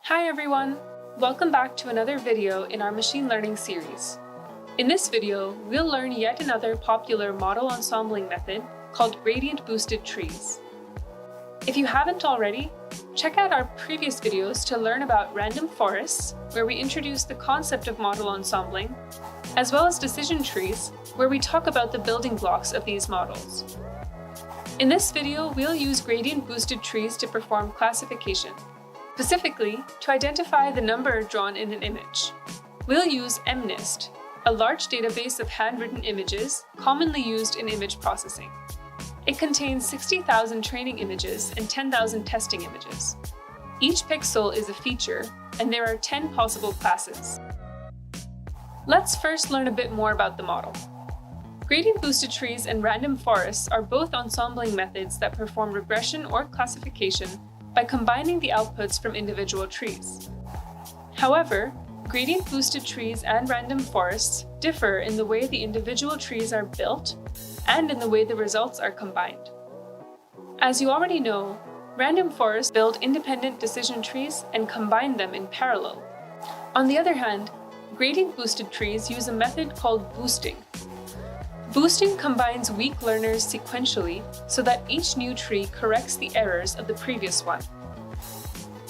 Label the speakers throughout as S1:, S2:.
S1: Hi everyone! Welcome back to another video in our machine learning series. In this video, we'll learn yet another popular model ensembling method called gradient boosted trees. If you haven't already, check out our previous videos to learn about random forests, where we introduce the concept of model ensembling, as well as decision trees, where we talk about the building blocks of these models. In this video, we'll use gradient boosted trees to perform classification. Specifically, to identify the number drawn in an image. We'll use MNIST, a large database of handwritten images commonly used in image processing. It contains 60,000 training images and 10,000 testing images. Each pixel is a feature, and there are 10 possible classes. Let's first learn a bit more about the model. Gradient boosted trees and random forests are both ensembling methods that perform regression or classification by combining the outputs from individual trees. However, gradient boosted trees and random forests differ in the way the individual trees are built and in the way the results are combined. As you already know, random forests build independent decision trees and combine them in parallel. On the other hand, gradient boosted trees use a method called boosting. Boosting combines weak learners sequentially so that each new tree corrects the errors of the previous one.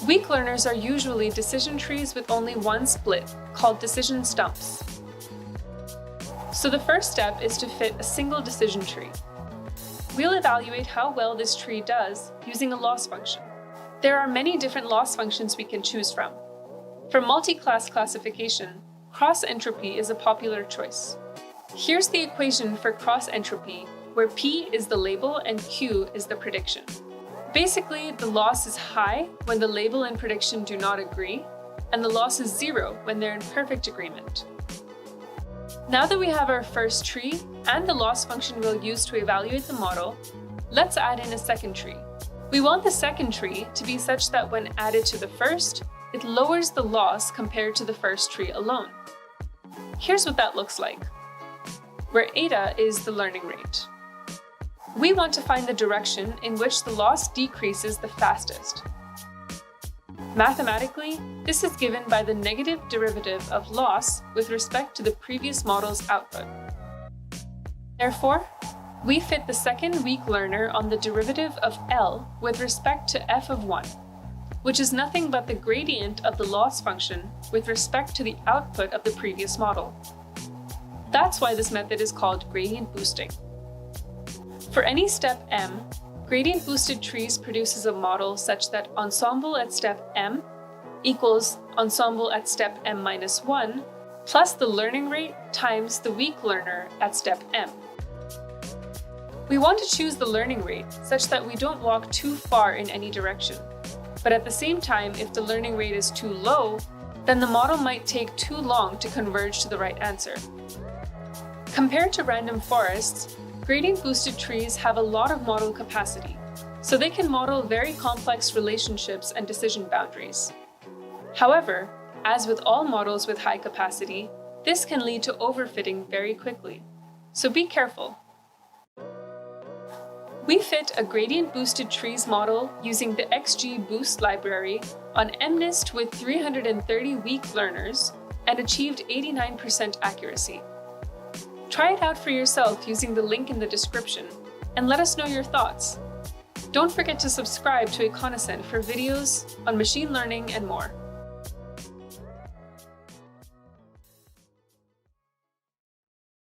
S1: Weak learners are usually decision trees with only one split, called decision stumps. So the first step is to fit a single decision tree. We'll evaluate how well this tree does using a loss function. There are many different loss functions we can choose from. For multi-class classification, cross-entropy is a popular choice. Here's the equation for cross-entropy, where P is the label and Q is the prediction. Basically, the loss is high when the label and prediction do not agree, and the loss is 0 when they're in perfect agreement. Now that we have our first tree and the loss function we'll use to evaluate the model, let's add in a second tree. We want the second tree to be such that when added to the first, it lowers the loss compared to the first tree alone. Here's what that looks like, where eta is the learning rate. We want to find the direction in which the loss decreases the fastest. Mathematically, this is given by the negative derivative of loss with respect to the previous model's output. Therefore, we fit the second weak learner on the derivative of L with respect to f of 1, which is nothing but the gradient of the loss function with respect to the output of the previous model. That's why this method is called gradient boosting. For any step m, gradient boosted trees produces a model such that ensemble at step m equals ensemble at step m minus 1 plus the learning rate times the weak learner at step m. We want to choose the learning rate such that we don't walk too far in any direction. But at the same time, if the learning rate is too low, then the model might take too long to converge to the right answer. Compared to random forests, gradient boosted trees have a lot of model capacity, so they can model very complex relationships and decision boundaries. However, as with all models with high capacity, this can lead to overfitting very quickly, so be careful. We fit a gradient boosted trees model using the xgboost library on MNIST with 330 weak learners and achieved 89% accuracy. Try it out for yourself using the link in the description, and let us know your thoughts. Don't forget to subscribe to Econoscent for videos on machine learning and more.